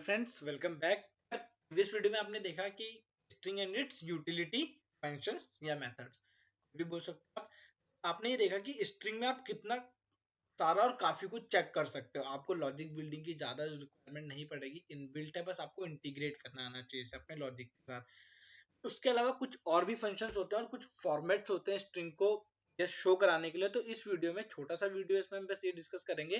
Friends, welcome back. इस video में आपने देखा कि string and its utility, functions या मेथड्स भी बोल सकते हो। आपने ये देखा कि स्ट्रिंग में आप कितना सारा और काफी कुछ चेक कर सकते हो। आपको लॉजिक बिल्डिंग की ज्यादा रिक्वायरमेंट नहीं पड़ेगी, इनबिल्ट है, बस आपको इंटीग्रेट करना आना चाहिए इसे अपने लॉजिक के साथ। उसके अलावा कुछ और भी फंक्शंस होते हैं और कुछ फॉर्मेट्स होते हैं स्ट्रिंग को जस्ट शो कराने के लिए। तो इस वीडियो में छोटा सा वीडियो, इसमें हम बस ये डिस्कस करेंगे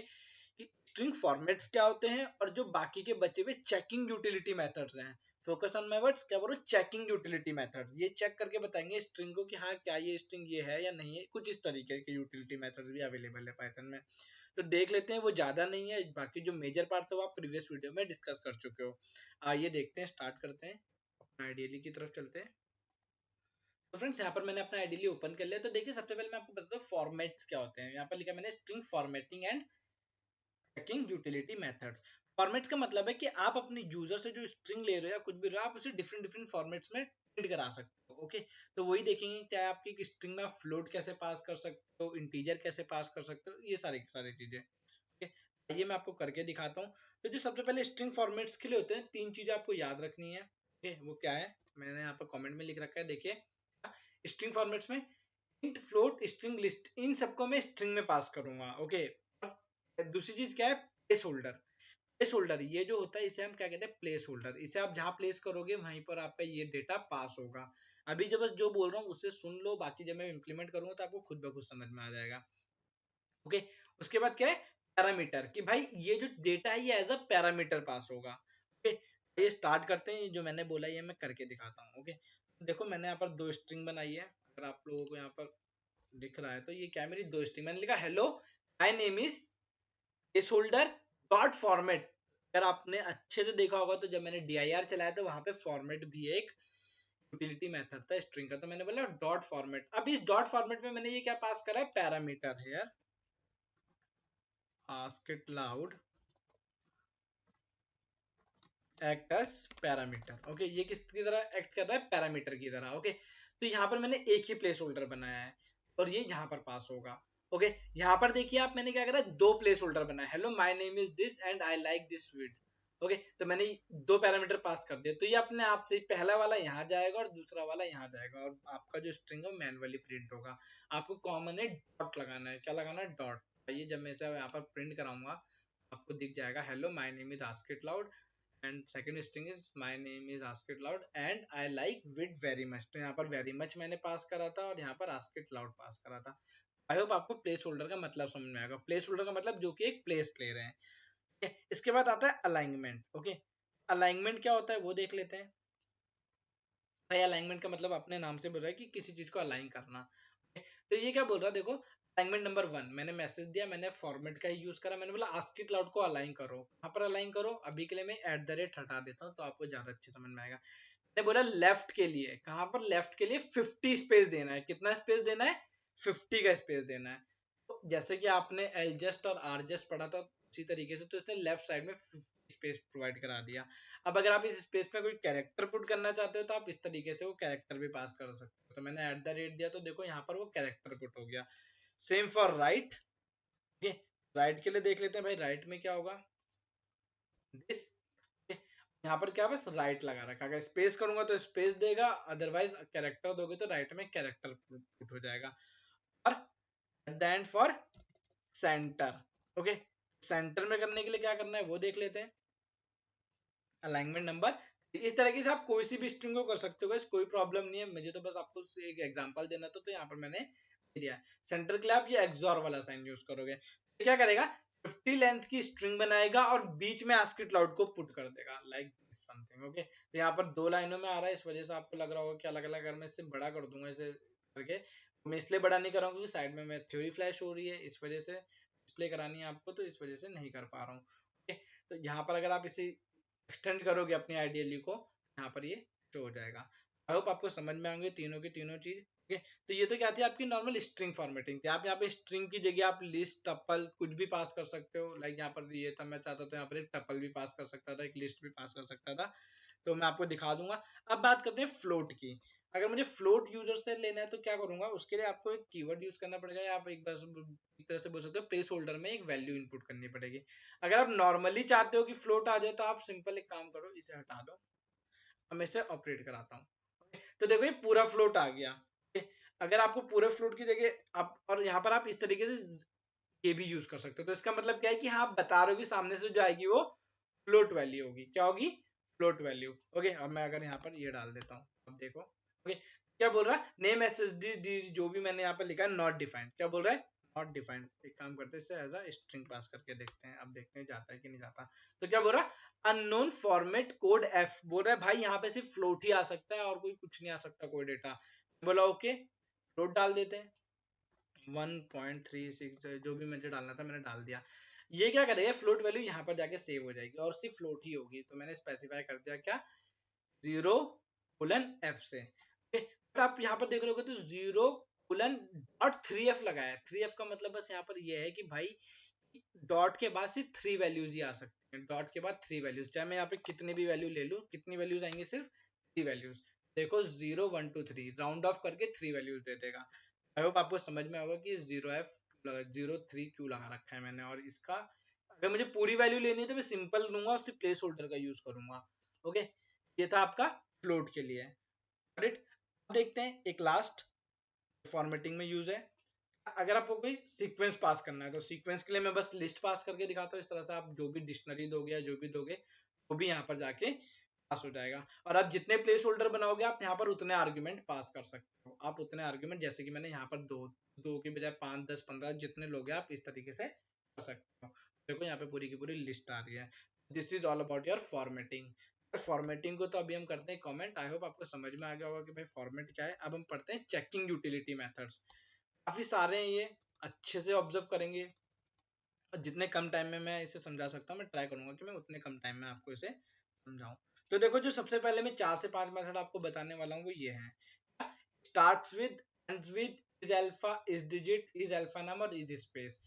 कि स्ट्रिंग फॉर्मेट्स क्या होते हैं और जो बाकी के बचे हुए चेकिंग यूटिलिटी मेथड्स हैं। फोकस ऑन माय वर्ड्स, क्या बोलो, चेकिंग यूटिलिटी मेथड्स। ये चेक करके बताएंगे स्ट्रिंग को कि हाँ, क्या ये स्ट्रिंग ये है या नहीं है। कुछ इस तरीके के यूटिलिटी मेथड्स भी अवेलेबल है पाइथन में। तो देख लेते हैं, वो ज्यादा नहीं है, बाकी जो मेजर पार्ट तो आप प्रीवियस वीडियो में डिस्कस कर चुके हो। आइए देखते हैं, स्टार्ट करते हैं, अपना आइडियली की तरफ चलते हैं। तो फ्रेंड्स, यहाँ पर मैंने अपना आइडियली ओपन कर लिया। तो देखिए, सबसे पहले मैं आपको बताता हूँ फॉर्मेट्स क्या होते हैं। यहाँ पर लिखा मैंने string formatting and checking utility methods. Formats का मतलब है कि आप अपने यूजर से जो स्ट्रिंग ले रहे हो या कुछ भी रहे हो, आप उसे डिफरेंट डिफरेंट फॉर्मेट्स में प्रिंट करा सकते हो। ओके, तो वही देखेंगे क्या आपकी स्ट्रिंग में फ्लोट कैसे पास कर सकते हो, इंटीजर कैसे पास कर सकते हो, ये सारी की सारी चीजें। ओके, ये मैं आपको करके दिखाता हूँ। तो जो सबसे पहले स्ट्रिंग फॉर्मेट्स के लिए होते हैं, तीन चीजें आपको याद रखनी है। ओके, वो क्या है, मैंने यहाँ पर कमेंट में लिख रखा है, देखिए। स्ट्रिंग फॉर्मेट्स में इंट, फ्लोट, स्ट्रिंग, लिस्ट, इन सबको मैं स्ट्रिंग में पास करूंगा। ओके, दूसरी चीज क्या है, प्लेस होल्डर। प्लेस होल्डर ये जो होता है, इसे हम क्या कहते हैं, प्लेस होल्डर। इसे आप जहां प्लेस करोगे वहीं पर आपका ये डेटा पास होगा। अभी जो बस जो बोल रहा हूँ उससे सुन लो, बाकी जब मैं इंप्लीमेंट करूंगा तो आपको खुद ब खुद समझ में आ जाएगा। ओके, उसके बाद क्या है, पैरामीटर, कि भाई ये जो डेटा है ये एज अ पैरामीटर पास होगा। ओके, ये स्टार्ट करते हैं। जो मैंने बोला ये मैं करके दिखाता हूँ। ओके, देखो मैंने यहाँ पर दो स्ट्रिंग बनाई है। अगर आप लोगों को यहाँ पर दिख रहा है तो ये क्या है, मेरी दो स्ट्रिंग। मैंने लिखा hello my name is place holder dot format. अगर आपने अच्छे से देखा होगा तो जब मैंने dir चलाया तो वहां पे फॉर्मेट भी एक यूटिलिटी मेथड था स्ट्रिंग का। तो मैंने बोला डॉट फॉर्मेट। अब इस डॉट फॉर्मेट में मैंने ये क्या पास करा है, पैरामीटर है यार, ask it loud act as parameter. Okay, ये किसकी तरह एक्ट कर रहा है, पैरामीटर की तरह। ओके, तो यहाँ पर मैंने एक ही प्लेस होल्डर बनाया है और ये यहाँ पर पास होगा। ओके, यहाँ पर देखिए आप, मैंने क्या करा, दो place holder, hello my name is this and I like this with. Okay, तो मैंने दो पैरामीटर पास कर दिया। तो ये अपने आप से पहला वाला यहाँ जाएगा और दूसरा वाला यहाँ जाएगा और आपका जो स्ट्रिंग है मैनुअली प्रिंट होगा। आपको कॉमन है डॉट लगाना है। क्या लगाना है, डॉट। ये जब मैं इसे यहाँ पर प्रिंट कराऊंगा आपको दिख जाएगा, hello my name is ask it loud and second string is my name is ask it loud and I like with very much. तो यहाँ पर वेरी मच मैंने पास करा था और यहाँ पर आस्क इट लाउड पास करा था। आई होप आपको प्लेस होल्डर का मतलब समझ में आएगा। प्लेस होल्डर का मतलब जो कि एक प्लेस ले रहे हैं। okay? इसके बाद आता है अलाइनमेंट। ओके, अलाइनमेंट क्या होता है वो देख लेते हैं। भाई अलाइनमेंट का मतलब अपने नाम से बोल रहा है कि किसी चीज को अलाइन करना। okay? तो ये क्या बोल रहा है, देखो अलाइनमेंट नंबर 1, मैंने मैसेज दिया, मैंने फॉर्मेट का ही यूज करा। मैंने बोला आस्क इट लाउड को अलाइन करो। कहाँ पर अलाइन करो, अभी के लिए मैं @ हटा देता हूँ तो आपको ज्यादा अच्छे समझ में आएगा। मैंने बोला लेफ्ट के लिए, कहां पर, लेफ्ट के लिए 50 स्पेस देना है। कितना स्पेस देना है, 50 का स्पेस देना है। तो जैसे कि आपने एलजस्ट और आरजस्ट पढ़ा था उसी तरीके से, तो इसने लेफ्ट साइड में 50 स्पेस प्रोवाइड करा दिया। अब अगर आप इस स्पेस में कोई कैरेक्टर पुट करना चाहते हो तो आप इस तरीके से वो कैरेक्टर भी पास कर सकते हो। तो मैंने @ दिया तो देखो यहाँ पर वो कैरेक्टर पुट हो गया। Same for right. राइट के लिए देख लेते हैं भाई, राइट में क्या होगा, दिस। यहाँ पर क्या, बस राइट लगा रखा। अगर स्पेस करूंगा तो स्पेस देगा, अदरवाइज कैरेक्टर दोगे तो राइट में कैरेक्टर पुट हो जाएगा। और at the end for centre. Okay, centre में करने के लिए क्या करना है वो देख लेते हैं। अलाइनमेंट नंबर, इस तरीके से आप कोई सी भी स्ट्रिंग को कर सकते हो, कोई प्रॉब्लम नहीं है। मुझे तो बस आपको एक एग्जांपल देना था, तो यहाँ पर मैंने दिया है। सेंटर के लिए आप ये एक्सॉर वाला साइन यूज करोगे। तो क्या करेगा, 50 लेंथ की स्ट्रिंग बनाएगा और बीच में आस्क इट लाउड को पुट कर देगा लाइक समथिंग। ओके, तो यहाँ पर दो लाइनों में आ रहा है, इस वजह से आपको लग रहा होगा कि अलग अलग, अगर मैं इससे बड़ा कर दूंगा इसे करके। मैं इसलिए बड़ा नहीं कर रहा हूँ क्योंकि साइड में मैं थ्योरी फ्लैश हो रही है, इस वजह से डिस्प्ले करानी है आपको, तो इस वजह से नहीं कर पा रहा हूँ। ओके, तो यहाँ पर अगर आप इसे एक्सटेंड करोगे अपनी आइडियली को, यहाँ पर ये शो हो जाएगा। आई होप आपको समझ में आएंगे तीनों की तीनों चीज। ओके, तो ये तो क्या थी आपकी नॉर्मल स्ट्रिंग फॉर्मेटिंग थी। आप यहाँ पे स्ट्रिंग की जगह आप लिस्ट, टपल कुछ भी पास कर सकते हो। लाइक यहाँ पर ये था, मैं चाहता था यहाँ पर एक टपल भी पास कर सकता था, एक लिस्ट भी पास कर सकता था, तो मैं आपको दिखा दूंगा। अब बात करते हैं फ्लोट की। अगर मुझे फ्लोट यूजर से लेना है तो क्या करूंगा, उसके लिए आपको एक कीवर्ड यूज करना पड़ेगा, या आप एक बस एक तरह से बोल सकते हो प्लेस होल्डर में एक वैल्यू इनपुट करनी पड़ेगी। अगर आप नॉर्मली चाहते हो कि फ्लोट आ जाए तो आप सिंपल एक काम करो, इसे हटा दो, मैं इसे ऑपरेट कराता हूँ। तो देखो ये पूरा फ्लोट आ गया। अगर आपको पूरे फ्लोट की जगह आप, और यहाँ पर आप इस तरीके से ये भी यूज कर सकते हो, तो इसका मतलब क्या है कि हाँ आप बता रहे हो कि सामने से जो आएगी वो फ्लोट वैल्यू होगी। क्या होगी? Float value. ओके, अब मैं अगर यहाँ पर ये डाल देता हूँ, अब देखो। ओके, क्या बोल रहा है? नेम एसएसडी जो भी मैंने यहाँ पर लिखा है नॉट डिफाइंड। क्या बोल रहा है? Not defined. एक काम करते हैं, इसे एज अ स्ट्रिंग पास करके देखते हैं, अब देखते हैं जाता है कि नहीं जाता। तो क्या बोल रहा है? Unknown format code F. बोल रहा है भाई यहाँ पे सिर्फ फ्लोट ही आ सकता है और कोई कुछ नहीं आ सकता, कोई डेटा। बोला ओके, फ्लोट डाल देते हैं। 1.36 जो भी मुझे डालना था मैंने डाल दिया। ये क्या करेगा? फ्लोट वैल्यू यहाँ पर जाके सेव हो जाएगी और सिर्फ फ्लोट ही होगी। तो मैंने स्पेसिफाई कर दिया क्या? 0:f से। बट आप यहाँ पर देख रहे हो तो 0:3f लगाया है। 3f का मतलब बस यहाँ पर ये है कि भाई डॉट के बाद सिर्फ 3 वैल्यूज ही आ सकती हैं। डॉट के बाद 3 वैल्यूज, चाहे मैं यहाँ पे कितनी भी वैल्यू ले लूँ, कितनी वैल्यूज आएंगे? सिर्फ 3 वैल्यूज। देखो 0 1 2 3 राउंड ऑफ करके 3 वैल्यूज दे देगा। आई होप आपको समझ में होगा कि 0 3 क्यों लगा रखा है मैंने। और इसका अगर मुझे पूरी वैल्यू लेनी है तो मैं सिंपल लूंगा और सिर्फ प्लेस होल्डर का यूज करूंगा। ओके, ये था आपका फ्लोट के लिए। राइट, अब देखते हैं एक लास्ट फॉर्मेटिंग में यूज है। अगर आपको कोई सीक्वेंस पास करना है तो सीक्वेंस के लिए मैं बस लिस्ट पास करके दिखाता हूँ। इस तरह से आप जो भी डिक्शनरी दोगे या जो भी दोगे वो भी यहाँ पर जाके पास हो जाएगा। और आप जितने प्लेस होल्डर बनाओगे आप यहाँ पर उतने आर्ग्यूमेंट पास कर सकते हो। आप उतने आर्ग्यूमेंट, जैसे कि मैंने यहाँ पर दो के बजाय 5 10 15 जितने लोगे आप इस तरीके से कर सकते हो। देखो यहाँ पे पूरी की पूरी लिस्ट आ रही है। This is all about your formatting. Formatting को तो अभी हम करते हैं कमेंट। आई होप आपको समझ में आ गया होगा कि भाई फॉर्मेट क्या है। अब हम पढ़ते हैं चेकिंग यूटिलिटी मेथड्स। काफी सारे हैं ये, अच्छे से ऑब्जर्व करेंगे। और जितने कम टाइम में मैं इसे समझा सकता हूँ मैं ट्राई करूंगा कि मैं उतने कम टाइम में आपको इसे समझाऊं। तो देखो जो सबसे पहले मैं 4 से 5 मेथड आपको बताने वाला हूँ वो ये है। Starts with, ends with, is alpha, is digit, is alpha num और इज स्पेस।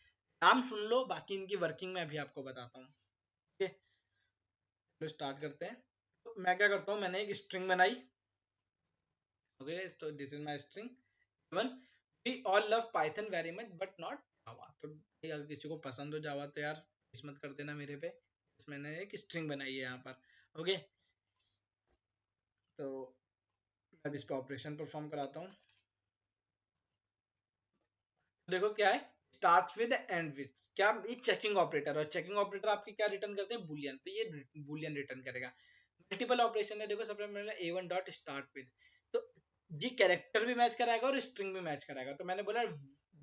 नाम सुन लो, बाकी इनकी वर्किंग मैं अभी आपको बताता हूँ। ठीक है, तो स्टार्ट करते हैं। तो मैं क्या करता हूँ, मैंने एक स्ट्रिंग बनाई। ओके, तो this is my string. Even we all love Python very much but not Java. तो अगर किसी को पसंद हो जावा तो यार किस्मत कर देना मेरे पे। मैंने एक स्ट्रिंग बनाई है यहाँ पर। ओके, तो मैं अब इस पे ऑपरेशन परफॉर्म कराता हूँ। देखो क्या है, स्टार्ट विद एंड विद। क्या? ये चेकिंग ऑपरेटर। और चेकिंग ऑपरेटर आपके क्या रिटर्न करते हैं? बुलियन। तो ये बुलियन रिटर्न करेगा। मल्टीपल ऑपरेशन है। देखो सबसे पहले a1 डॉट स्टार्ट विद, तो ये कैरेक्टर भी मैच कराएगा और स्ट्रिंग भी मैच कराएगा। तो मैंने बोला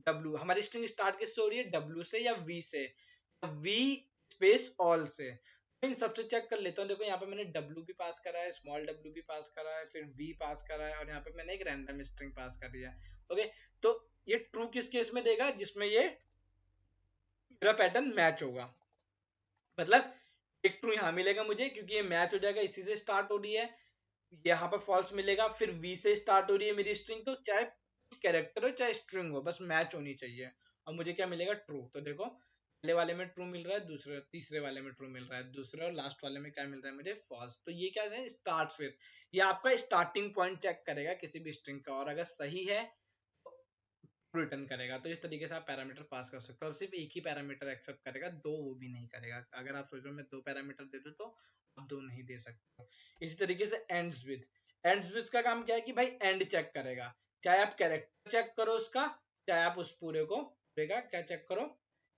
w, हमारी स्ट्रिंग स्टार्ट किससे हो रही है? w से या v से? v स्पेस ऑल से। मैं इन सबसे चेक कर लेता हूँ। देखो यहाँ पे मैंने w भी पास करा है, स्मॉल w भी पास करा है, फिर v पास करा है और यहाँ पे मैंने एक रैंडम स्ट्रिंग पास कर दिया है। ओके, तो ये ट्रू किस केस में देगा? जिसमें ये मेरा पैटर्न मैच होगा। मतलब एक ट्रू यहाँ मिलेगा मुझे क्योंकि ये मैच हो जाएगा, इसी से स्टार्ट हो रही है। यहाँ पर फॉल्स मिलेगा, फिर वी से स्टार्ट हो रही है मेरी स्ट्रिंग। तो चाहे कैरेक्टर हो चाहे स्ट्रिंग हो, बस मैच होनी चाहिए। और मुझे क्या मिलेगा? ट्रू। तो देखो पहले वाले में ट्रू मिल रहा है, दूसरे तीसरे वाले में ट्रू मिल रहा है, दूसरे और लास्ट वाले में क्या मिल रहा है मुझे? फॉल्स। तो ये क्या है? Starts with. ये आपका स्टार्टिंग पॉइंट चेक करेगा किसी भी स्ट्रिंग का, और अगर सही है रिटर्न करेगा। तो इस तरीके से आप पैरामीटर पास कर सकते हो। और सिर्फ एक ही पैरामीटर एक्सेप्ट करेगा, दो वो भी नहीं करेगा। अगर आप सोच रहे हो मैं 2 पैरामीटर दे दूं तो आप 2 नहीं दे सकते। इसी तरीके से एंड्स विद। एंड्स विद का काम क्या है कि भाई एंड चेक करेगा। चाहे आप कैरेक्टर चेक करो उसका, चाहे आप उस पूरे को क्या चेक करो,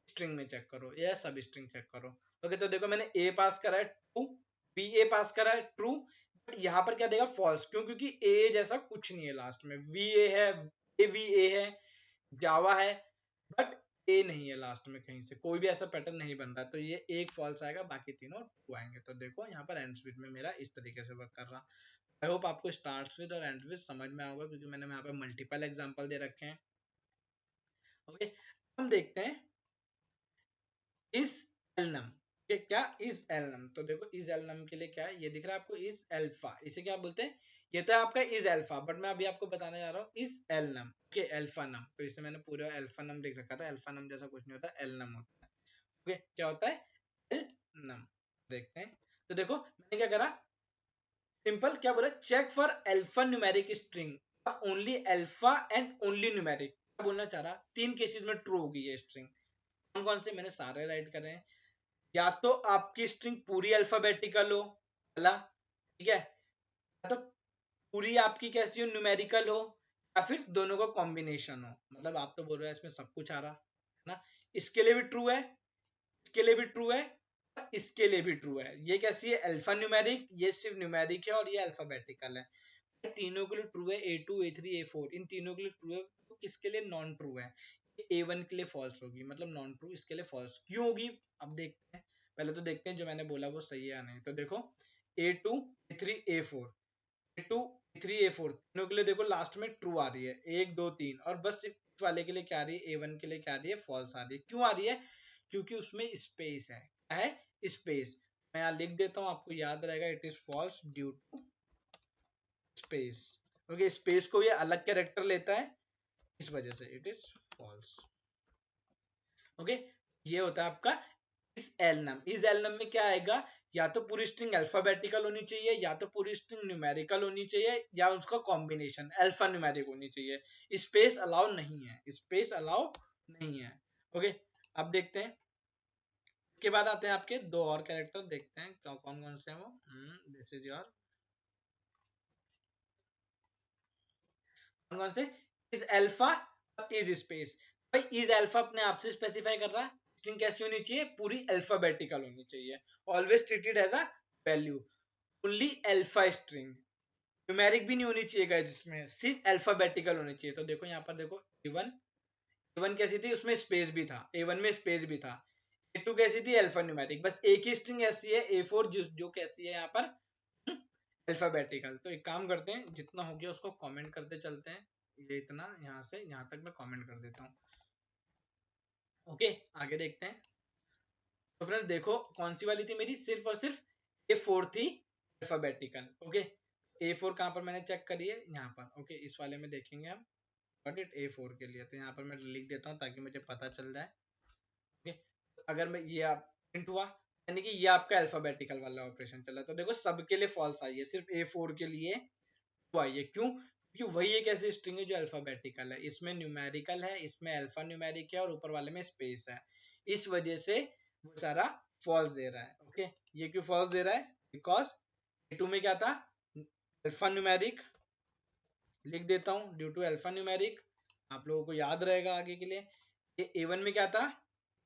स्ट्रिंग में चेक करो या सब स्ट्रिंग चेक करो। ओके, तो देखो मैंने ए पास करा है ट्रू, बी ए पास करा है ट्रू, बट यहाँ पर क्या देगा? फॉल्स। क्यों? क्योंकि ए जैसा कुछ नहीं है लास्ट में। वी ए है, ए वी ए है, जावा है, बट ए नहीं है लास्ट में। कहीं से कोई भी ऐसा पैटर्न नहीं बन रहा। तो ये एक फॉल्स आएगा, बाकी तीनों ट्रू आएंगे। तो देखो यहाँ पर एंड्स विद में मेरा इस तरीके से वर्क कर रहा। आई होप आपको स्टार्ट्स विद और एंड्स विद समझ में आएगा क्योंकि मैंने यहाँ पे मल्टीपल एग्जांपल दे रखे हैं। ओके, हम देखते हैं इज एलनम। क्या इज एलनम? तो देखो इज एलनम के लिए क्या है, ये दिख रहा है आपको? Is alpha. इसे क्या बोलते हैं? ये तो है आपका इज एल्फा, बट मैं अभी आपको बताने जा रहा हूँ इज एलनम। ओके, एल्फा नम। तो इसे मैंने पूरा एल्फा नम देख रखा था। एल्फा नम जैसा कुछ नहीं होता, एलनम होता है। ओके, क्या होता है? एलनम। देखते हैं। तो देखो मैंने क्या करा, सिंपल क्या बोला? Check for alpha numeric string, only alpha and only numeric. बोलना चाह रहा, 3 केसेस में ट्रू होगी ये स्ट्रिंग। कौन कौन से, मैंने सारे राइट करे हैं। या तो आपकी स्ट्रिंग पूरी अल्फाबेटिकल हो, पहला, ठीक है, या तो पूरी आपकी कैसी हो, न्यूमेरिकल हो, या फिर दोनों का कॉम्बिनेशन हो। मतलब आप तो बोल रहे हो इसमें सब कुछ आ रहा है ना, इसके लिए भी ट्रू है, इसके लिए भी ट्रू है, इसके लिए भी ट्रू है। ये कैसी है, अल्फा न्यूमेरिक, ये सिर्फ न्यूमेरिक है, और ये अल्फाबेटिकल है। तीनों के लिए ट्रू है, A2 A3 A4 इन तीनों के लिए ट्रू है। तो किसके लिए नॉन ट्रू है, A1 के लिए फॉल्स होगी, मतलब नॉन ट्रू, इसके लिए फॉल्स क्यों होगी, अब देखते हैं। पहले तो देखते हैं जो मैंने बोला वो सही है या नहीं। तो देखो A2 A3 A4 A2 A3 A4 तीनों के लिए देखो लास्ट में ट्रू आ रही है, 1 2 3, और बस सिर्फ इस वाले के लिए क्या आ रही है, A1 के लिए क्या आ रही है, फॉल्स आ रही है। क्यों आ रही है, क्योंकि उसमें स्पेस है। क्या है, स्पेस। मैं यहाँ लिख देता हूँ, आपको याद रहेगा, it is false due to space. Okay, space को ये अलग कैरेक्टर लेता है, इस वजह से इट इज फॉल्स। ओके, ये होता है आपका इस एलनम। इस एलनम में क्या आएगा, या तो पूरी स्ट्रिंग अल्फाबेटिकल होनी चाहिए, या तो पूरी स्ट्रिंग न्यूमेरिकल होनी चाहिए, या उसका कॉम्बिनेशन अल्फा न्यूमेरिक होनी चाहिए। स्पेस अलाउ नहीं है, स्पेस अलाउ नहीं है। ओके, अब देखते हैं, इसके बाद आते हैं आपके दो और कैरेक्टर, देखते हैं कौन कौन से हैं वो। दिस इज योर, कौन कौन से, इज अल्फा, इज स्पेस। भाई इज अल्फा अपने आप से स्पेसिफाई कर रहा है स्ट्रिंग कैसी होनी चाहिए, पूरी अल्फाबेटिकल होनी चाहिए, always treated as a value, only alpha string, numeric भी नहीं होनी चाहिए गाइस, जिसमें सिर्फ अल्फाबेटिकल होनी चाहिए। तो देखो यहाँ पर देखो A1, A1 कैसी थी, उसमें स्पेस भी था, A1 में स्पेस भी था। A2 कैसी थी, अल्फा न्यूमेरिक, बस एक ही स्ट्रिंग ऐसी है A4 जो कैसी है यहाँ पर अल्फाबेटिकल। तो एक काम करते हैं, जितना हो गया उसको कमेंट करते चलते हैं, ये इतना यहाँ से यहाँ तक मैं कमेंट कर देता हूँ। ओके, आगे देखते हैं। तो फ्रेंड्स देखो कौन सी वाली थी मेरी, सिर्फ और सिर्फ A4 थी अल्फाबेटिकल। ओके, A4 कहाँ पर मैंने चेक करी है, यहाँ पर। ओके, इस वाले में देखेंगे हम, गॉट इट, A4 के लिए। तो यहाँ पर मैं लिख देता हूँ ताकि मुझे पता चल जाए। ओके, अगर मैं ये आप प्रिंट हुआ, यानी कि ये आपका अल्फाबेटिकल वाला ऑपरेशन चला। तो देखो सबके लिए फॉल्स आई है, सिर्फ A4 के लिए ट्रू आई है। क्यों, क्योंकि वही एक ऐसी स्ट्रिंग है जो अल्फाबेटिकल है, इसमें न्यूमेरिकल है, इसमें अल्फा न्यूमेरिक है, और ऊपर वाले में स्पेस है। इस वजह से वो सारा फॉल्स दे रहा है। ओके, ये क्यों फॉल्स दे रहा है, बिकॉज A2 में क्या था, अल्फा न्यूमेरिक, लिख देता हूँ ड्यू टू अल्फा न्यूमेरिक, आप लोगों को याद रहेगा आगे के लिए। ये A1 में क्या था,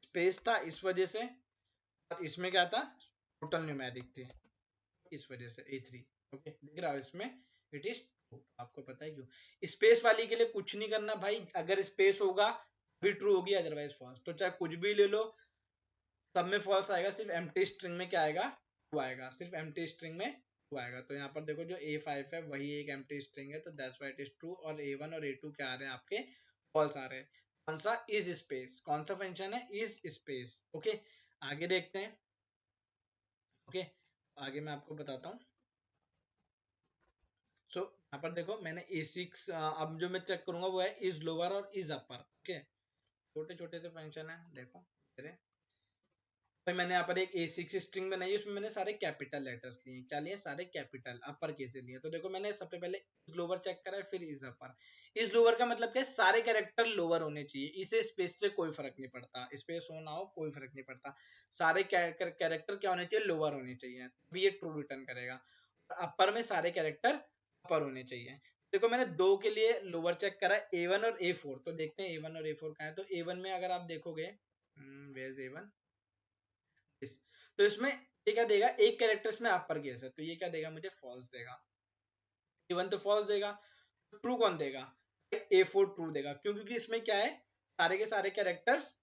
स्पेस था, इस वजह से, और इसमें क्या था, टोटल न्यूमेरिक थी, इस वजह से A3। ओके, दिख रहा है इसमें, इट इज ट्रू। आपको पता है क्यों, स्पेस वाली के लिए कुछ नहीं करना भाई, अगर स्पेस होगा भी ट्रू होगी, अदरवाइज फॉल्स। तो चाहे कुछ भी ले लो, सब में फॉल्स आएगा, सिर्फ एम्प्टी स्ट्रिंग में क्या आएगा, ट्रू आएगा, सिर्फ एम्प्टी स्ट्रिंग में ट्रू आएगा। तो यहाँ पर देखो जो A5 है वही एक एम्प्टी स्ट्रिंग है, तो that's why it is true. और A1 और A2 क्या आ रहे हैं आपके, फॉल्स आ रहे हैं। कौन सा, इज स्पेस, कौन सा फंक्शन है, इज स्पेस। ओके, आगे देखते हैं। ओके, आगे मैं आपको बताता हूँ। सो यहाँ पर देखो मैंने A6, अब जो मैं चेक करूंगा वो है इज लोअर और इज अपर। ओके, छोटे छोटे से फंक्शन है, देखो मेरे भाई, मैंने यहाँ पर एक A6 स्ट्रिंग बनाई है, उसमें मैंने सारे कैपिटल लेटर्स लिए। क्या लिए, सारे कैपिटल अपर केस लिए। तो देखो मैंने सबसे पहले इज लोअर चेक करा है, फिर इज अपर। इज लोअर का मतलब क्या है, सारे कैरेक्टर लोअर होने चाहिए, इसे स्पेस से कोई फर्क नहीं पड़ता, स्पेस हो ना हो कोई फर्क नहीं पड़ता, सारे कैरेक्टर क्या होने चाहिए, लोअर होने चाहिए, तभी ये ट्रू रिटर्न करेगा। अपर में सारे कैरेक्टर अपर होने चाहिए। देखो मैंने दो के लिए लोअर चेक करा, A1 और A4। तो देखते हैं A1 और A4 कहाँ है। तो A1 में अगर आप देखोगे, वेयर A1, तो इसमें ये क्या देगा, एक कैरेक्टर इसमें अपर केस है, तो ये क्या देगा मुझे, फॉल्स देगा। A1 तो फॉल्स देगा, ट्रू कौन देगा, A4 ट्रू देगा। क्यों, क्योंकि इसमें क्या है, सारे के सारे कैरेक्टर्स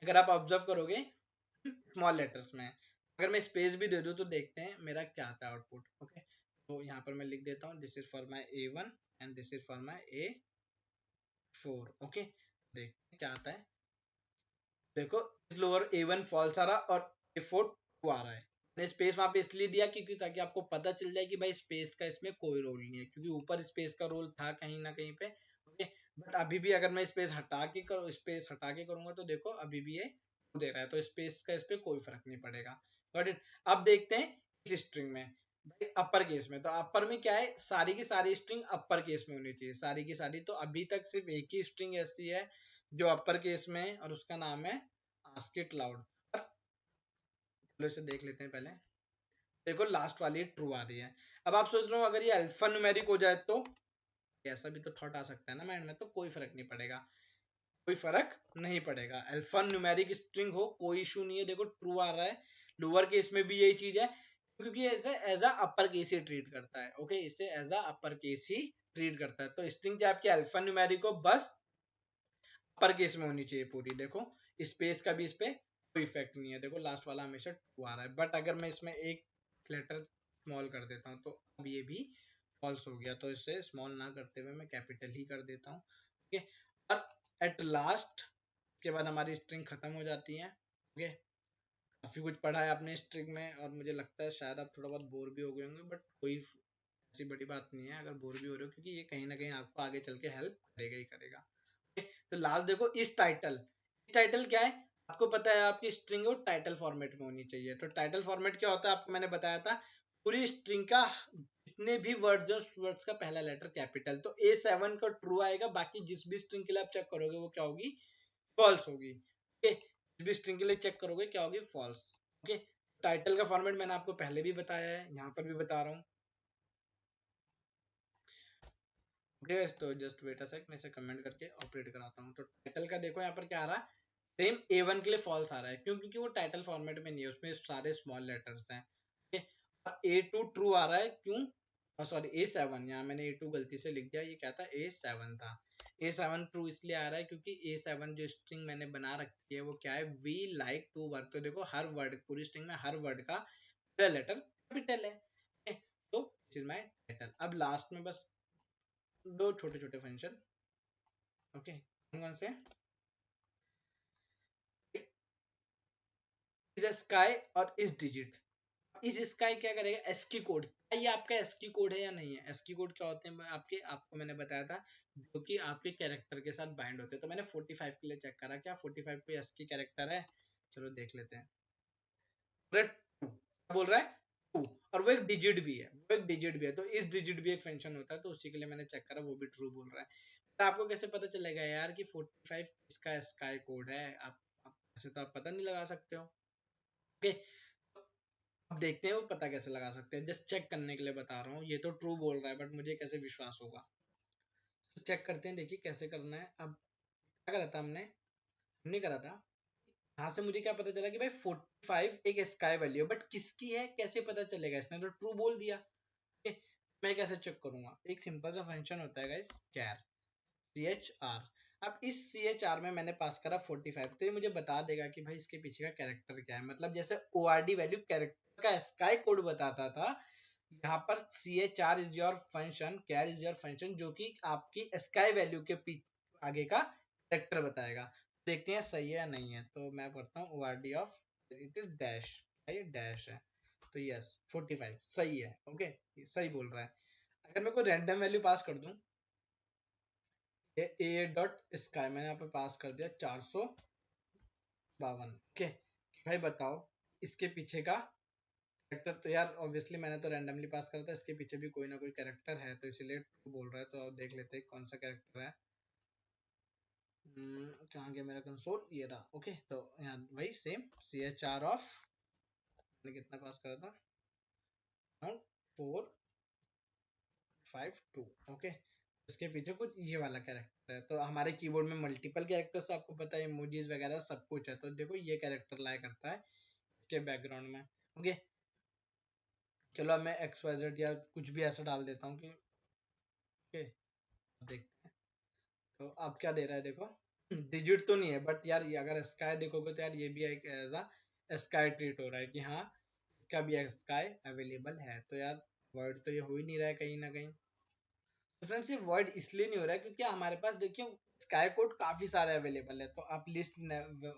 अगर आप ऑब्जर्व करोगे स्मॉल लेटर्स में। अगर मैं स्पेस भी दे दूं तो देखते हैं मेरा क्या आता है आउटपुट। ओके, तो यहाँ पर मैं लिख देता हूँ, this is for my A1 and this is for my A4। Okay, देखते हैं क्या आता है। देखो लोअर A1 फॉल्स आ रहा और A4 ट्रू आ रहा है। मैंने स्पेस वहां पे इसलिए दिया क्योंकि ताकि आपको पता चल जाए कि भाई स्पेस का इसमें कोई रोल नहीं है, क्योंकि ऊपर स्पेस का रोल था कहीं ना कहीं पे। ओके, बट अभी भी अगर मैं स्पेस हटा के करूंगा तो देखो अभी भी ये ट्रू दे रहा है, तो स्पेस का इस पे कोई फर्क नहीं पड़ेगा। Got it. अब देखते हैं इस स्ट्रिंग में, भाई अपर केस में, तो अपर में क्या है, सारी की सारी स्ट्रिंग अपर केस में होनी चाहिए, सारी की सारी। तो अभी तक सिर्फ एक ही स्ट्रिंग ऐसी है जो अपर केस में है और उसका नाम है आस्क इट लाउड। चलो इसे देख लेते हैं पहले। देखो लास्ट वाली ट्रू आ रही है। अब आप सोच रहे हो अगर ये अल्फा न्यूमेरिक हो जाए तो, ऐसा भी तो थॉट आ सकता है ना माइंड में, तो कोई फर्क नहीं पड़ेगा, कोई फर्क नहीं पड़ेगा। अल्फा न्यूमेरिक स्ट्रिंग हो कोई इशू नहीं है। देखो ट्रू आ रहा है, लोअर केस में भी यही चीज है, क्योंकि ऐसे एज अ अपर केस ही ट्रीट करता है। ओके, इसे एज अ अपर केस ही ट्रीट करता है। तो स्ट्रिंग चाहे आपकी अल्फा न्यूमेरिक हो, बस अपर केस में होनी चाहिए पूरी। देखो स्पेस का भी इस पे कोई इफेक्ट नहीं है। देखो लास्ट वाला हमेशा ट्रू आ रहा है, बट अगर मैं इसमें एक लेटर स्मॉल कर देता हूँ तो अब ये भी फॉल्स हो गया। तो इसे स्मॉल ना करते हुए मैं कैपिटल ही कर देता हूँ। ओके, और एट लास्ट के बाद हमारी स्ट्रिंग खत्म हो जाती है। ओके, काफी कुछ पढ़ा है आपने स्ट्रिंग में और मुझे लगता है शायद आप थोड़ा बहुत बोर भी हो गए होंगे, बट कोई ऐसी बड़ी बात नहीं है अगर बोर भी हो रहे हो, क्योंकि ये कहीं ना कहीं आपको आगे चल के हेल्प करेगा ही करेगा। तो लास्ट देखो इस टाइटल, इस टाइटल क्या है, आपको पता है आपकी स्ट्रिंग वो टाइटल फॉर्मेट में होनी चाहिए। तो टाइटल फॉर्मेट क्या होता है आपको मैंने बताया था, पूरी स्ट्रिंग का जितने भी वर्ड्स हैं उस वर्ड्स का पहला लेटर कैपिटल। तो A7 का ट्रू आएगा, बाकी जिस भी स्ट्रिंग के लिए आप चेक करोगे वो क्या होगी, फॉल्स होगी। ओके, जिस भी स्ट्रिंग के लिए चेक करोगे क्या होगी, फॉल्स। ओके, टाइटल का फॉर्मेट मैंने आपको पहले भी बताया है, यहाँ पर भी बता रहा हूँ। यस, तो जस्ट वेट अ सेक, मैं इसे कमेंट करके ऑपरेट कराता हूँ। तो टाइटल का देखो यहाँ पर क्या आ रहा है, सेम A1 के लिए फॉल्स आ रहा है, क्यों, क्योंकि वो टाइटल फॉर्मेट में नहीं है, उसमें सारे स्मॉल लेटर्स हैं। ठीक है, A2 ट्रू आ रहा है, क्यों, सॉरी A7, यहाँ मैंने A2 गलती से लिख दिया, ये क्या था, A7 था। A7 ट्रू इसलिए आ रहा है क्योंकि A7 जो स्ट्रिंग मैंने बना रखी है वो क्या है, वी लाइक टू वर्क। तो देखो हर वर्ड, पूरी स्ट्रिंग में हर वर्ड का पहला लेटर कैपिटल है। तो दिस इज माय टाइटल। अब लास्ट में बस दो छोटे छोटे फंक्शन। ओके, कौन कौन से, इज स्काई और इस डिजिट। इस स्काई क्या करेगा, एस्की कोड, क्या ये आपका एस्की कोड है या नहीं है। एस्की कोड क्या होते हैं आपके, आपको मैंने बताया था, जो कि आपके कैरेक्टर के साथ बाइंड होते हैं। तो मैंने 45 के लिए चेक करा, क्या 45 कोई एस्की कैरेक्टर है, चलो देख लेते हैं। टू बोल रहा है, टू, और वो एक डिजिट भी है, वो एक डिजिट भी है, तो इस डिजिट भी एक फंक्शन होता है, तो उसी के लिए मैंने चेक करा, वो भी ट्रू बोल रहा है। तो आपको कैसे पता चलेगा यार कि 45 इसका स्काई कोड है, आप ऐसे तो आप पता नहीं लगा सकते हो। ओके, अब देखते हैं वो पता कैसे लगा सकते हैं, जस्ट चेक करने के लिए बता रहा हूँ। ये तो ट्रू बोल रहा है बट मुझे कैसे विश्वास होगा, तो चेक करते हैं, देखिए कैसे करना है। अब क्या करा था हमने, हमने करा था, यहाँ से मुझे क्या पता चला कि भाई 45 एक स्काई वैल्यू है, बट किसकी है कैसे पता चलेगा, इसने तो ट्रू बोल दिया। okay, मैं कैसे चेक करूंगा, एक सिंपल सा फंक्शन होता है गाइस, कैर CHR। अब इस CHR में मैंने पास करा 45, तो ये मुझे बता देगा कि भाई इसके पीछे का कैरेक्टर क्या है। मतलब जैसे ORD वैल्यू कैरेक्टर का स्काई कोड बताता था, यहाँ पर CHR is your function, char is your function, जो कि आपकी स्काई वैल्यू के आगे का कैरेक्टर बताएगा। देखते हैं सही है या नहीं है। तो मैं पढ़ता हूँ ORD of, it is dash, ये डैश है, तो यस 45 सही है। ओके, सही बोल रहा है। अगर मैं कोई रैंडम वैल्यू पास कर दूं, ए डॉट स्काई मैंने यहाँ पे पास कर दिया 452। ओके, भाई बताओ इसके पीछे का कैरेक्टर, तो यार ऑब्वियसली मैंने तो रैंडमली पास करा था, इसके पीछे भी कोई ना कोई कैरेक्टर है, तो इसलिए बोल रहा है। तो अब देख लेते हैं कौन सा कैरेक्टर है। कहाँ गया मेरा कंसोल, ये रहा। ओके, तो यहाँ वही सेम CHR ऑफ, मैंने कितना पास करा था, 452। ओके, इसके पीछे कुछ ये वाला कैरेक्टर है। तो हमारे कीबोर्ड में मल्टीपल कैरेक्टर्स आपको पता है, इमोजीज वगैरह सब कुछ है, तो देखो ये कैरेक्टर लाया करता है इसके बैकग्राउंड में। ओके, चलो अब मैं XYZ या कुछ भी ऐसा डाल देता हूँ कि, ओके देखते हैं। तो अब क्या दे रहा है देखो, डिजिट तो नहीं है, बट यार ये अगर स्काई देखोगे तो यार ये भी एक एज अ स्काई ट्रीट हो रहा है कि हाँ इसका भी स्काई अवेलेबल है। तो यार वर्ड तो ये हो ही नहीं रहा है कहीं ना कहीं। तो फ्रेंड्स ये वर्ड इसलिए नहीं हो रहा है क्योंकि हमारे पास देखिए स्काई कोड काफी सारे अवेलेबल है, तो आप लिस्ट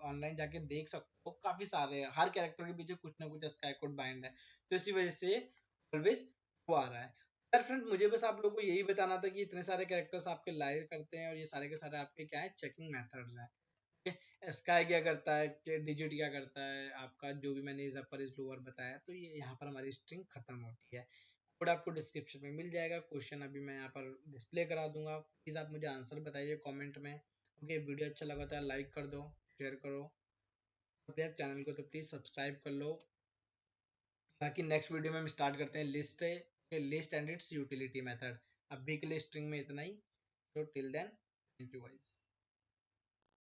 ऑनलाइन जाके देख सकते हो, काफी सारे हैं, हर कैरेक्टर के पीछे कुछ ना कुछ स्काई कोड बाइंड है, तो इसी वजह से ऑलवेज वो आ रहा है। यार फ्रेंड मुझे बस आप लोगों को यही बताना था कि इतने सारे कैरेक्टर्स आपके लाइव करते हैं और ये सारे के सारे आपके क्या है, चेकिंग मेथड्स हैं। स्काई क्या करता है, डिजिट क्या करता है, आपका जो भी मैंने इस अपर इस लोअर बताया, तो ये यहाँ पर हमारी स्ट्रिंग खत्म होती है। कोड आपको डिस्क्रिप्शन में मिल जाएगा, क्वेश्चन अभी मैं यहाँ पर डिस्प्ले करा दूंगा, प्लीज़ आप मुझे आंसर बताइए कमेंट में। ओके, वीडियो अच्छा लगा तो लाइक कर दो, शेयर करो, और यार चैनल को तो प्लीज़ सब्सक्राइब कर लो। बाकी नेक्स्ट वीडियो में हम स्टार्ट करते हैं list and its utility method. अभी के लिए स्ट्रिंग में इतना ही, तो till then thank you guys.